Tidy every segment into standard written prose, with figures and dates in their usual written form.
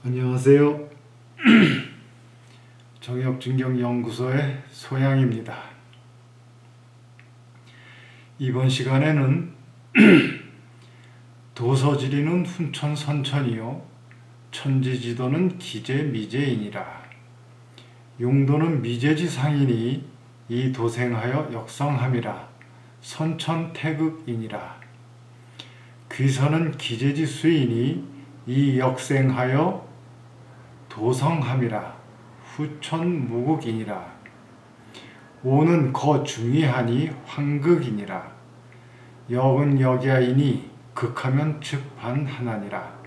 안녕하세요. 정역증경연구소의 소양입니다. 이번 시간에는 도서지리는 훈천선천이요 천지지도는 기재미재이니라. 용도는 미재지상이니 이 도생하여 역성함이라. 선천태극이니라. 귀선은 기재지수이니 이 역생하여 도성함이라. 후천무국이니라. 오는 거중이하니 황극이니라. 역은 역야이니 극하면 즉반하나니라.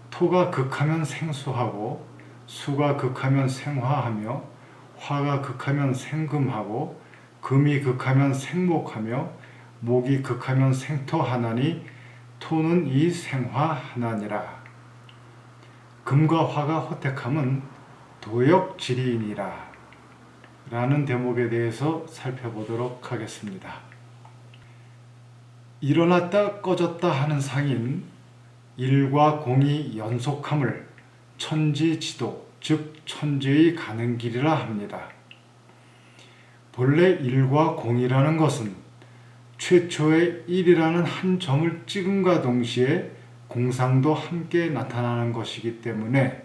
토가 극하면 생수하고 수가 극하면 생화하며 화가 극하면 생금하고 금이 극하면 생목하며 목이 극하면 생토하나니 토는 이 생화하나니라. 금과 화가 호택함은 도역지리이니라. 라는 대목에 대해서 살펴보도록 하겠습니다. 일어났다 꺼졌다 하는 상인 일과 공이 연속함을 천지지도, 즉 천지의 가는 길이라 합니다. 본래 일과 공이라는 것은 최초의 일이라는 한 점을 찍음과 동시에 공상도 함께 나타나는 것이기 때문에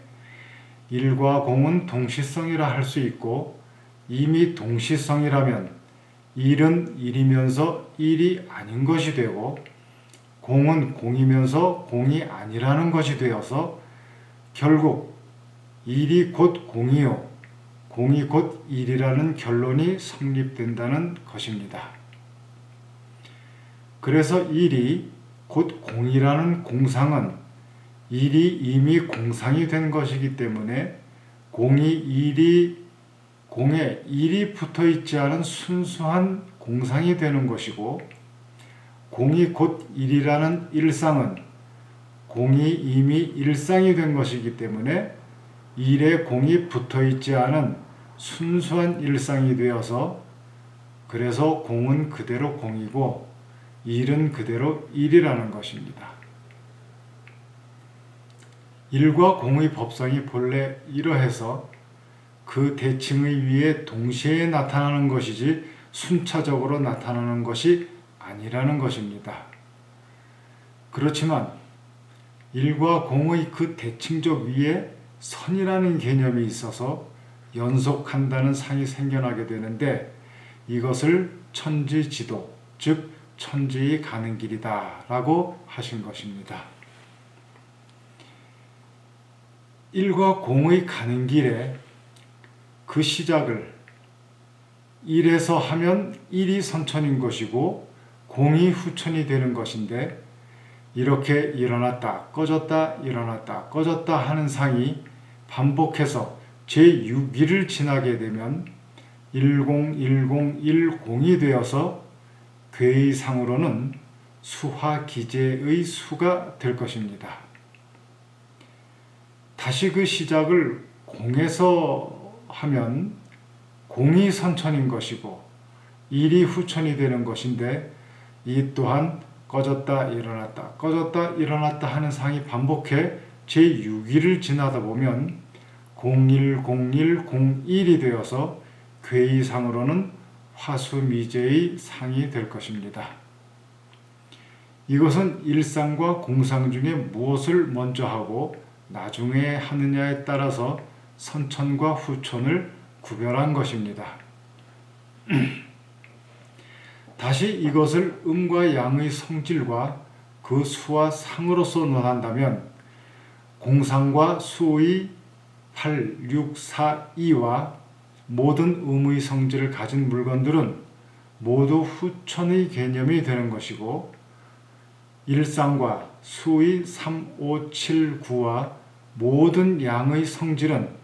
일과 공은 동시성이라 할 수 있고, 이미 동시성이라면 일은 일이면서 일이 아닌 것이 되고 공은 공이면서 공이 아니라는 것이 되어서 결국 일이 곧 공이요 공이 곧 일이라는 결론이 성립된다는 것입니다. 그래서 일이 곧 공이라는 공상은 일이 이미 공상이 된 것이기 때문에 공에 일이 붙어 있지 않은 순수한 공상이 되는 것이고, 공이 곧 일이라는 일상은 공이 이미 일상이 된 것이기 때문에 일에 공이 붙어 있지 않은 순수한 일상이 되어서, 그래서 공은 그대로 공이고 일은 그대로 일이라는 것입니다. 일과 공의 법성이 본래 이러해서 그 대칭의 위에 동시에 나타나는 것이지 순차적으로 나타나는 것이 아니라는 것입니다. 그렇지만 일과 공의 그 대칭적 위에 선이라는 개념이 있어서 연속한다는 상이 생겨나게 되는데, 이것을 천지지도, 즉 천지의 가는 길이다 라고 하신 것입니다. 일과 공의 가는 길에 그 시작을 일에서 하면 일이 선천인 것이고 공이 후천이 되는 것인데, 이렇게 일어났다 꺼졌다 일어났다 꺼졌다 하는 상이 반복해서 제6일을 지나게 되면 101010이 되어서 괴의 상으로는 수화기재의 수가 될 것입니다. 다시 그 시작을 공에서 하면 공이 선천인 것이고 일이 후천이 되는 것인데, 이 또한 꺼졌다 일어났다 하는 상이 반복해 제6일을 지나다 보면 010101이 되어서 괴의 상으로는 화수미재의 상이 될 것입니다. 이것은 일상과 공상 중에 무엇을 먼저 하고 나중에 하느냐에 따라서 선천과 후천을 구별한 것입니다. 다시 이것을 음과 양의 성질과 그 수와 상으로서 논한다면, 공상과 수의 8, 6, 4, 2와 모든 음의 성질을 가진 물건들은 모두 후천의 개념이 되는 것이고, 일상과 수의 3, 5, 7, 9와 모든 양의 성질은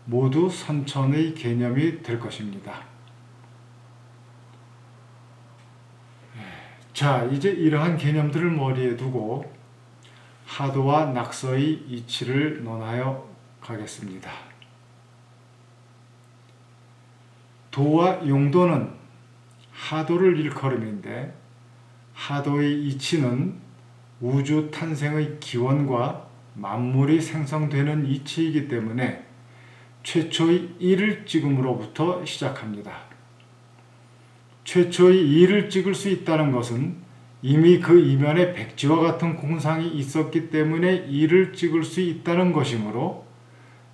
모두 선천의 개념이 될 것입니다. 자, 이제 이러한 개념들을 머리에 두고 하도와 낙서의 이치를 논하여 가겠습니다. 도와 용도는 하도를 일컬음인데, 하도의 이치는 우주 탄생의 기원과 만물이 생성되는 이치이기 때문에 최초의 일을 찍음으로부터 시작합니다. 최초의 일을 찍을 수 있다는 것은 이미 그 이면에 백지와 같은 공상이 있었기 때문에 일을 찍을 수 있다는 것이므로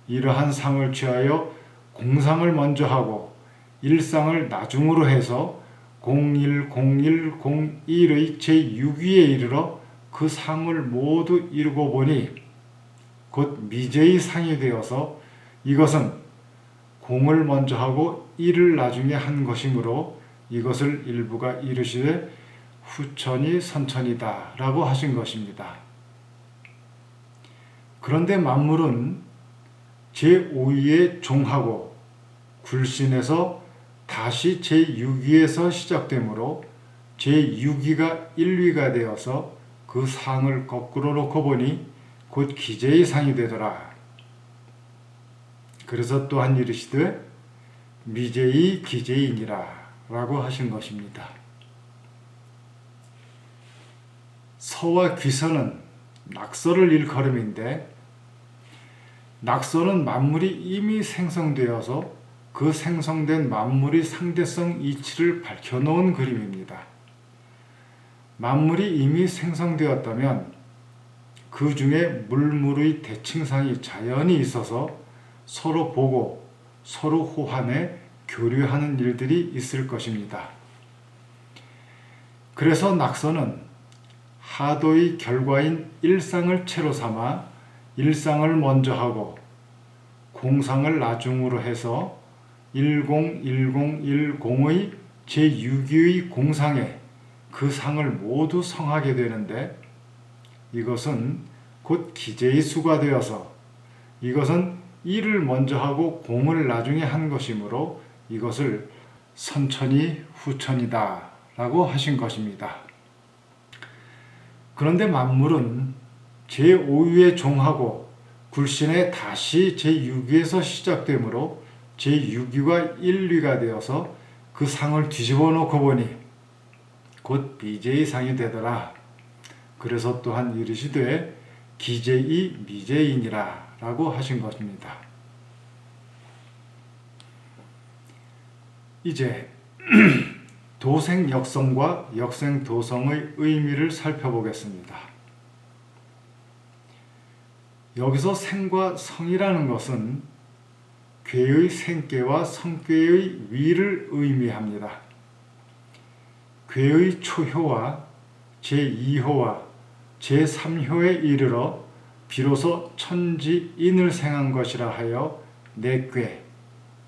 이러한 상을 취하여 공상을 먼저 하고 일상을 나중으로 해서 010101의 제6위에 이르러 그 상을 모두 이루고 보니 곧 미제의 상이 되어서 이것은 공을 먼저 하고 일을 나중에 한 것이므로 이것을 일부가 이르시되 후천이 선천이다 라고 하신 것입니다. 그런데 만물은 제5위에 종하고 굴신에서 다시 제6위에서 시작되므로 제6위가 1위가 되어서 그 상을 거꾸로 놓고 보니 곧 기제의 상이 되더라. 그래서 또한 이르시되 미제의 기제이니라 라고 하신 것입니다. 서와 귀서는 낙서를 일컬음인데 낙서는 만물이 이미 생성되어서 그 생성된 만물의 상대성 이치를 밝혀놓은 그림입니다. 만물이 이미 생성되었다면 그 중에 물물의 대칭상이 자연히 있어서 서로 보고 서로 호환해 교류하는 일들이 있을 것입니다. 그래서 낙서는 하도의 결과인 일상을 채로 삼아 일상을 먼저 하고 공상을 나중으로 해서 101010의 제6위의 공상에 그 상을 모두 성하게 되는데 이것은 곧 기제의 수가 되어서 이것은 일을 먼저 하고 공을 나중에 한 것이므로 이것을 선천이 후천이다 라고 하신 것입니다. 그런데 만물은 제5위에 종하고 굴신에 다시 제6위에서 시작되므로 제6위가 1위가 되어서 그 상을 뒤집어 놓고 보니 곧 미제의 상이 되더라. 그래서 또한 이르시되 기제의 미제이니라 라고 하신 것입니다. 이제 도생역성과 역생도성의 의미를 살펴보겠습니다. 여기서 생과 성이라는 것은 궤의 생궤와 성궤의 위를 의미합니다. 궤의 초효와 제2효와 제3효에 이르러 비로소 천지인을 생한 것이라 하여 내궤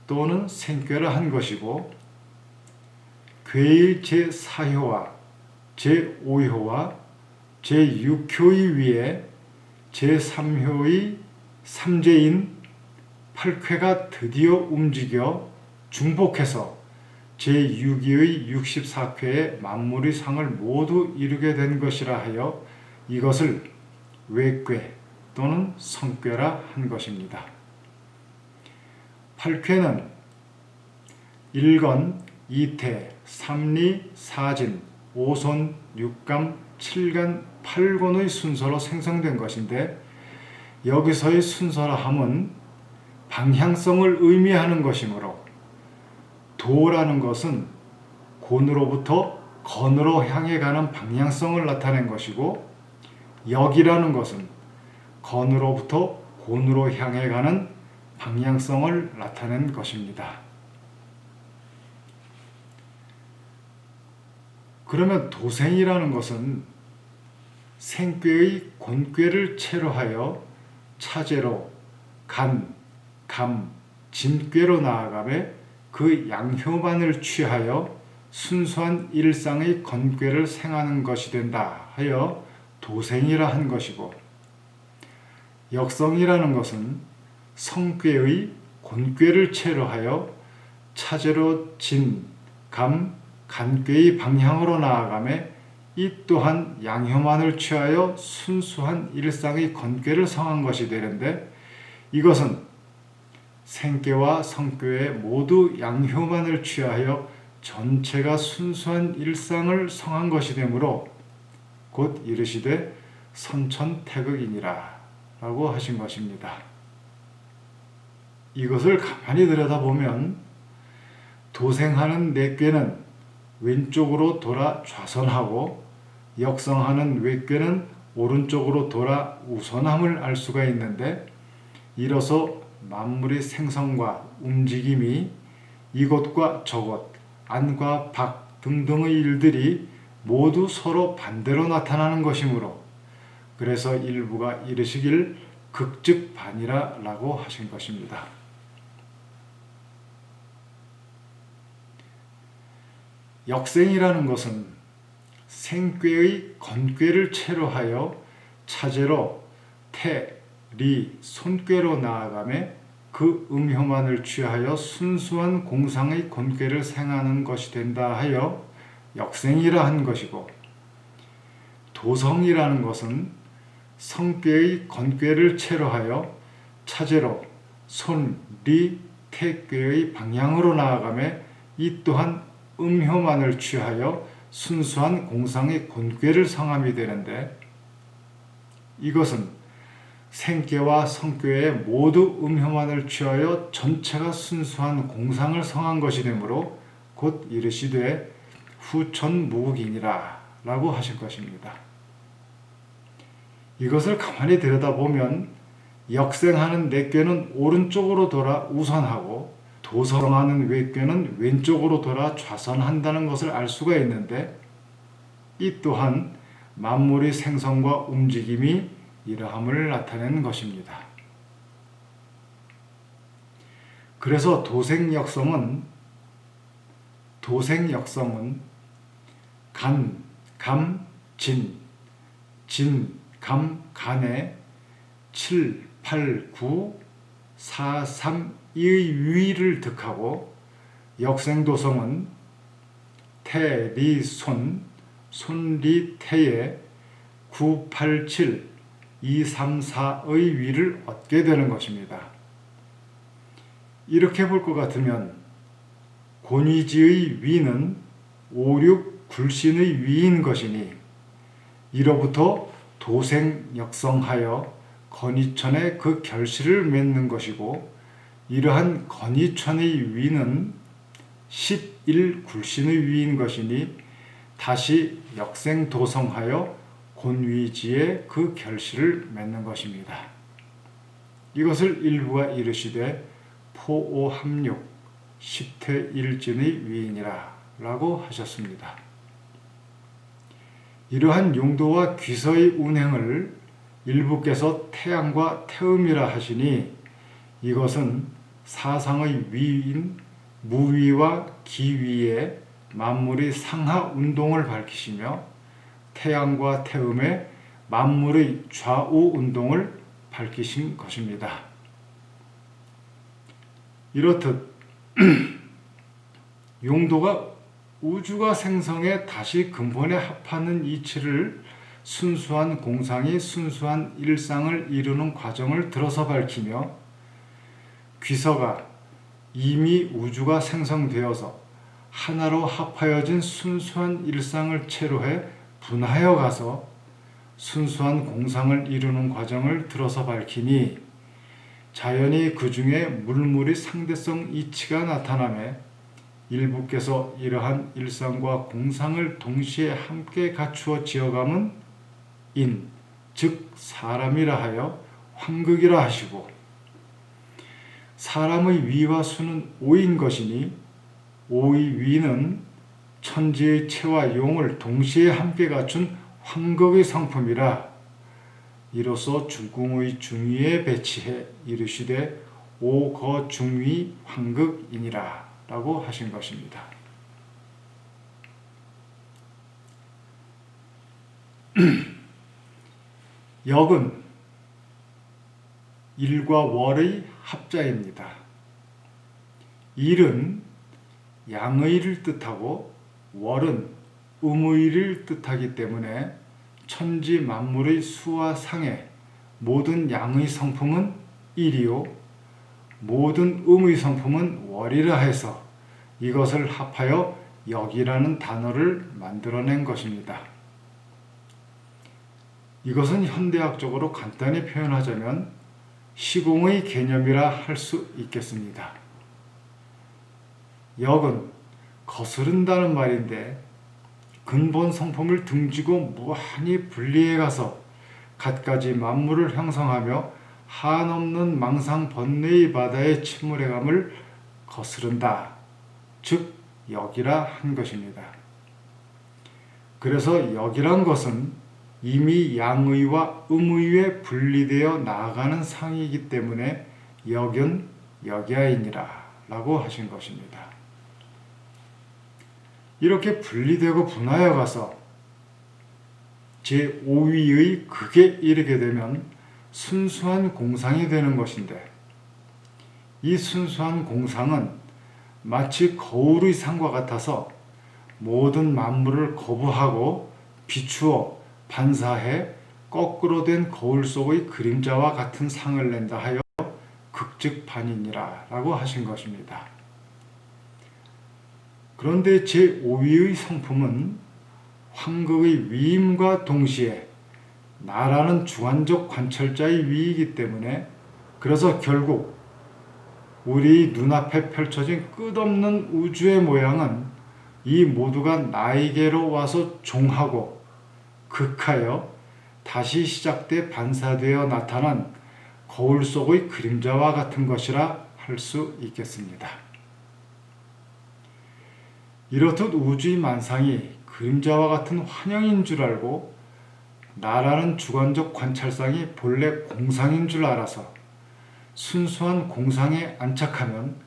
또는 생궤라 한 것이고 궤의 제4효와 제5효와 제6효의 위에 제3효의 삼재인 8쾌가 드디어 움직여 중복해서 제6위의 64쾌의 만물의 상을 모두 이루게 된 것이라 하여 이것을 외궤 또는 성궤라 한 것입니다. 8쾌는 1건, 2태, 3리, 4진, 5손, 6감, 7간, 8권의 순서로 생성된 것인데 여기서의 순서라 함은 방향성을 의미하는 것이므로 도라는 것은 곤으로부터 건으로 향해 가는 방향성을 나타낸 것이고 역이라는 것은 건으로부터 곤으로 향해 가는 방향성을 나타낸 것입니다. 그러면 도생이라는 것은 생궤의 곤궤를 채로 하여 차제로 간, 감, 진궤로 나아가며 그 양효만을 취하여 순수한 일상의 건궤를 생하는 것이 된다 하여 도생이라 한 것이고 역성이라는 것은 성궤의 곤궤를 채로 하여 차제로 진, 감, 간궤의 방향으로 나아가며 이 또한 양효만을 취하여 순수한 일상의 건궤를 성한 것이 되는데 이것은 생궤와 성궤에 모두 양효만을 취하여 전체가 순수한 일상을 성한 것이 되므로 곧 이르시되 선천태극이니라 라고 하신 것입니다. 이것을 가만히 들여다보면 도생하는 내꾀는 왼쪽으로 돌아 좌선하고 역성하는 외꾀는 오른쪽으로 돌아 우선함을 알 수가 있는데, 이로써 만물의 생성과 움직임이 이곳과 저곳, 안과 밖 등등의 일들이 모두 서로 반대로 나타나는 것이므로, 그래서 일부가 이르시길 극즉반이라 라고 하신 것입니다. 역생이라는 것은 생꾀의 건꾀를 채로하여 차제로 태, 리, 손꾀로 나아가며 그 음효만을 취하여 순수한 공상의 건꾀를 생하는 것이 된다 하여 역생이라 한 것이고, 도성이라는 것은 성꾀의 건꾀를 채로하여 차제로 손, 리, 태꾀의 방향으로 나아가며 이 또한 음효만을 취하여 순수한 공상의 건꾀를 성함이 되는데, 이것은 생꾀와 성꾀에 모두 음효만을 취하여 전체가 순수한 공상을 성한 것이 되므로 곧 이르시되 후천무국이니라 라고 하실 것입니다. 이것을 가만히 들여다보면 역생하는 내꾀는 오른쪽으로 돌아 우선하고 도성하는 외꾀는 왼쪽으로 돌아 좌선한다는 것을 알 수가 있는데, 이 또한 만물의 생성과 움직임이 이러함을 나타내는 것입니다. 그래서 도생역성은 간, 감, 진, 감, 간에 7, 8, 9, 4, 3, 2의 위를 득하고, 역생도성은 태, 리, 손, 리, 태에 9, 8, 7, 2, 3, 4의 위를 얻게 되는 것입니다. 이렇게 볼 것 같으면 곤위지의 위는 5, 6, 굴신의 위인 것이니, 이로부터 도생역성하여 건이천에 그 결실을 맺는 것이고, 이러한 건이천의 위는 11 굴신의 위인 것이니 다시 역생도성하여 곤위지에 그 결실을 맺는 것입니다. 이것을 일부가 이르시되 포오합육 10태 1진의 위인이라 라고 하셨습니다. 이러한 용도와 귀서의 운행을 일부께서 태양과 태음이라 하시니, 이것은 사상의 위인 무위와 기위의 만물의 상하 운동을 밝히시며 태양과 태음의 만물의 좌우 운동을 밝히신 것입니다. 이렇듯 용도가 우주가 생성해 다시 근본에 합하는 이치를 순수한 공상이 순수한 일상을 이루는 과정을 들어서 밝히며, 귀서가 이미 우주가 생성되어서 하나로 합하여진 순수한 일상을 채로해 분하여 가서 순수한 공상을 이루는 과정을 들어서 밝히니, 자연히 그 중에 물물의 상대성 이치가 나타나며 일부께서 이러한 일상과 공상을 동시에 함께 갖추어 지어감은 인, 즉 사람이라 하여 환극이라 하시고, 사람의 위와 수는 5인 것이니 5의 위는 천지의 체와 용을 동시에 함께 갖춘 환극의 성품이라, 이로써 중궁의 중위에 배치해 이르시되 오거중위 환극이니라 라고 하신 것입니다. 역은 일과 월의 합자입니다. 일은 양의를 뜻하고 월은 음의를 뜻하기 때문에 천지 만물의 수와 상의 모든 양의 성품은 일이요 모든 음의 성품은 월이라 해서 이것을 합하여 역이라는 단어를 만들어낸 것입니다. 이것은 현대학적으로 간단히 표현하자면 시공의 개념이라 할 수 있겠습니다. 역은 거스른다는 말인데 근본 성품을 등지고 무한히 분리해 가서 갖가지 만물을 형성하며 한없는 망상 번뇌의 바다에 침몰해감을 거스른다. 즉 역이라 한 것입니다. 그래서 역이란 것은 이미 양의와 음의에 분리되어 나아가는 상이기 때문에 역은 역야이니라 라고 하신 것입니다. 이렇게 분리되고 분하여 가서 제5위의 극에 이르게 되면 순수한 공상이 되는 것인데, 이 순수한 공상은 마치 거울의 상과 같아서 모든 만물을 거부하고 비추어 반사해 거꾸로 된 거울 속의 그림자와 같은 상을 낸다 하여 극즉반이니라 라고 하신 것입니다. 그런데 제5위의 성품은 황극의 위임과 동시에 나라는 주관적 관찰자의 위이기 때문에, 그래서 결국 우리 눈앞에 펼쳐진 끝없는 우주의 모양은 이 모두가 나에게로 와서 종하고 극하여 다시 시작돼 반사되어 나타난 거울 속의 그림자와 같은 것이라 할 수 있겠습니다. 이렇듯 우주의 만상이 그림자와 같은 환영인 줄 알고 나라는 주관적 관찰상이 본래 공상인 줄 알아서 순수한 공상에 안착하면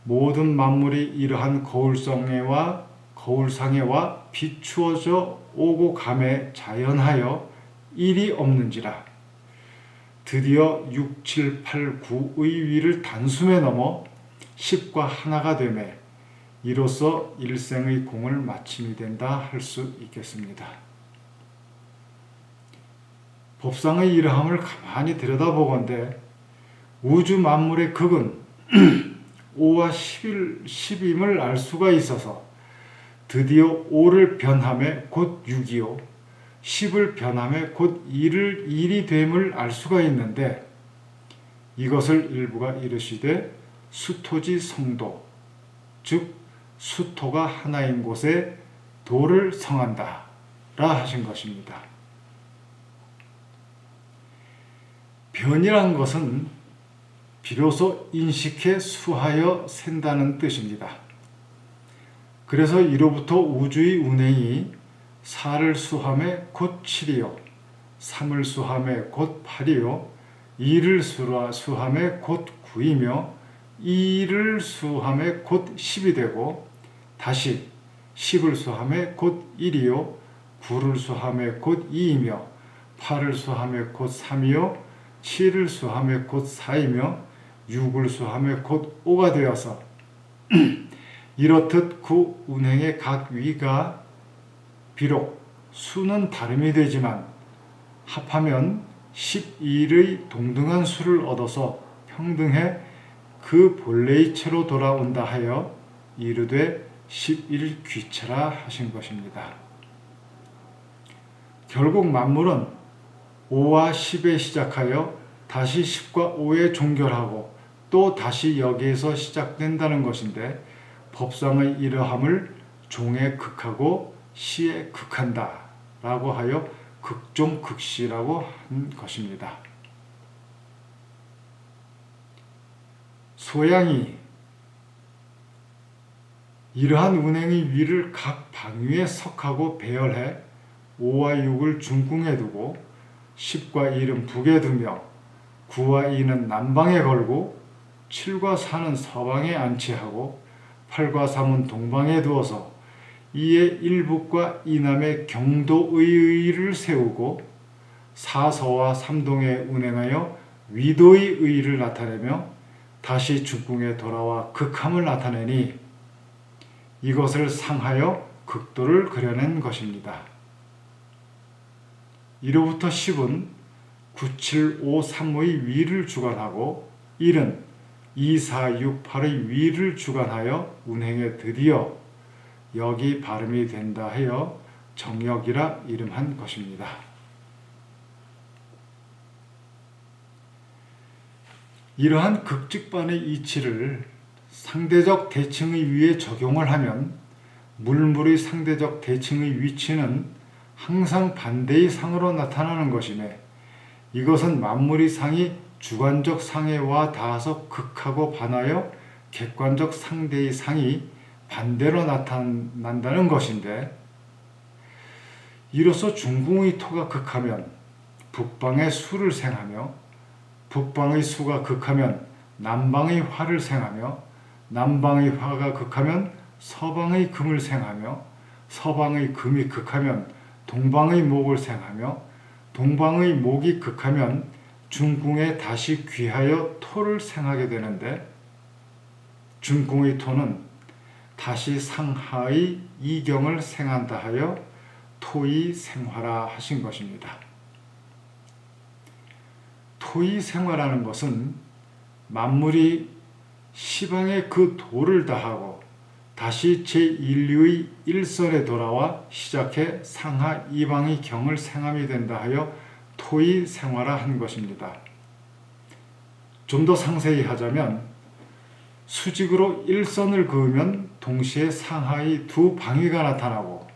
모든 만물이 이러한 거울상에와 비추어져 오고 감에 자연하여 일이 없는지라 드디어 6, 7, 8, 9의 위를 단숨에 넘어 10과 하나가 되매 이로써 일생의 공을 마침이 된다 할 수 있겠습니다. 법상의 이러함을 가만히 들여다보건대 우주 만물의 극은 5와 10임을 알 수가 있어서 드디어 5를 변함에 곧 6이요 10을 변함에 곧 1이 됨을 알 수가 있는데, 이것을 일부가 이르시되 수토지 성도, 즉 수토가 하나인 곳에 도를 성한다 라 하신 것입니다. 변이란 것은 비로소 인식해 수하여 센다는 뜻입니다. 그래서 이로부터 우주의 운행이 4를 수함에 곧 7이요 3을 수함에 곧 8이요 2를 수함에 곧 9이며 2를 수함에 곧 10이 되고 다시 10을 수함에 곧 1이요 9를 수함에 곧 2이며 8을 수함에 곧 3이요 7을 수함에 곧 4이며 6을 수함에 곧 5가 되어서 이렇듯 그 운행의 각 위가 비록 수는 다름이 되지만 합하면 12의 동등한 수를 얻어서 평등해 그 본래의 체로 돌아온다 하여 이르되 11귀체라 하신 것입니다. 결국 만물은 5와 10에 시작하여 다시 10과 5에 종결하고 또 다시 여기에서 시작된다는 것인데, 법상의 이러함을 종에 극하고 시에 극한다 라고 하여 극종극시라고 한 것입니다. 소양이 이러한 운행의 위를 각 방위에 석하고 배열해 5와 6을 중궁에 두고 10과 1은 북에 두며 9와 2는 남방에 걸고 7과 4는 서방에 안치하고 8과 3은 동방에 두어서 이에 일북과 이남의 경도의 를 세우고 사서와 삼동에 운행하여 위도의 의를 나타내며 다시 중궁에 돌아와 극함을 나타내니 이것을 상하여 극도를 그려낸 것입니다. 이로부터 10은 9, 7, 5, 3의 위를 주관하고 1은 2, 4, 6, 8의 위를 주관하여 운행에 드디어 역이 발음이 된다 하여 정역이라 이름한 것입니다. 이러한 극직반의 이치를 상대적 대칭의 위에 적용을 하면 물물의 상대적 대칭의 위치는 항상 반대의 상으로 나타나는 것이며 이것은 만물의 상이 주관적 상에와 닿아서 극하고 반하여 객관적 상대의 상이 반대로 나타난다는 것인데 이로써 중궁의 토가 극하면 북방의 수를 생하며 북방의 수가 극하면 남방의 화를 생하며 남방의 화가 극하면 서방의 금을 생하며 서방의 금이 극하면 동방의 목을 생하며 동방의 목이 극하면 중궁에 다시 귀하여 토를 생하게 되는데 중궁의 토는 다시 상하의 이경을 생한다 하여 토의 생화라 하신 것입니다. 토의 생화라는 것은 만물이 시방에 그 도를 다하고 다시 제1류의 일선에 돌아와 시작해 상하 이방의 경을 생함이 된다 하여 토의 생화라 한 것입니다. 좀 더 상세히 하자면 수직으로 일선을 그으면 동시에 상하의 두 방위가 나타나고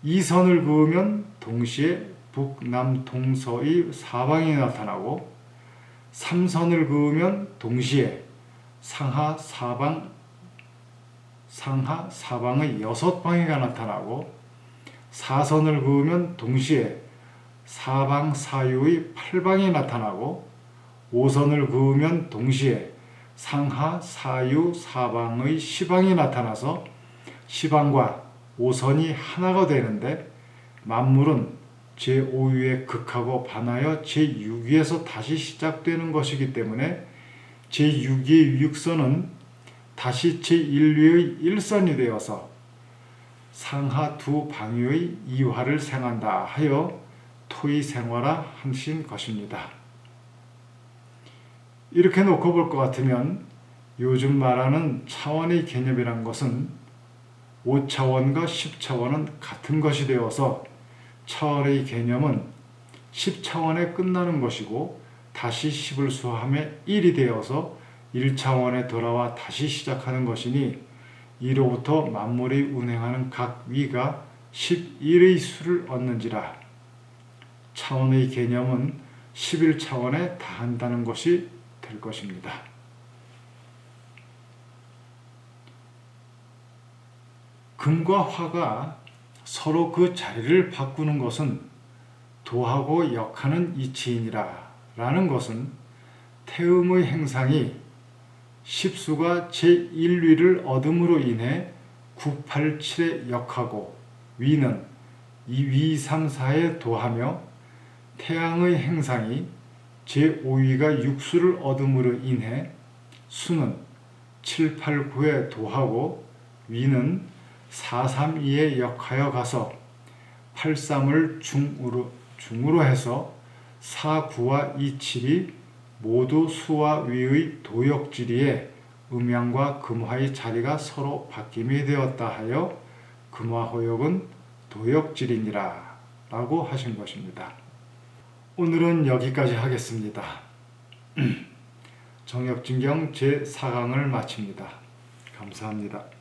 이선을 그으면 동시에 북남동서의 사방이 나타나고 삼선을 그으면 동시에 상하 사방의 여섯 방위가 나타나고 사선을 그으면 동시에 사방 사유의 팔방이 나타나고 오선을 그으면 동시에 상하 사유 사방의 시방이 나타나서 시방과 오선이 하나가 되는데 만물은 제5위에 극하고 반하여 제6위에서 다시 시작되는 것이기 때문에 제6위의 육선은 다시 제1위의 일선이 되어서 상하 두 방위의 이화를 생한다 하여 토의 생화라 하신 것입니다. 이렇게 놓고 볼 것 같으면 요즘 말하는 차원의 개념이란 것은 5차원과 10차원은 같은 것이 되어서 차원의 개념은 10차원에 끝나는 것이고 다시 10을 수하면 1이 되어서 1차원에 돌아와 다시 시작하는 것이니 이로부터 만물이 운행하는 각 위가 11의 수를 얻는지라 차원의 개념은 11차원에 다한다는 것이 될 것입니다. 금과 화가 서로 그 자리를 바꾸는 것은 도하고 역하는 이치이니라 라는 것은 태음의 행상이 10수가 제1위를 얻음으로 인해 9, 8, 7에 역하고 위는 2, 3, 4에 도하며 태양의 행상이 제5위가 6수를 얻음으로 인해 수는 7, 8, 9에 도하고 위는 4, 3, 2에 역하여 가서 8, 3을 중으로 해서 4, 9와 2, 7이 모두 수와 위의 도역지리에 음양과 금화의 자리가 서로 바뀜이 되었다 하여 금화호역은 도역지리니라 라고 하신 것입니다. 오늘은 여기까지 하겠습니다. 정역진경 제4강을 마칩니다. 감사합니다.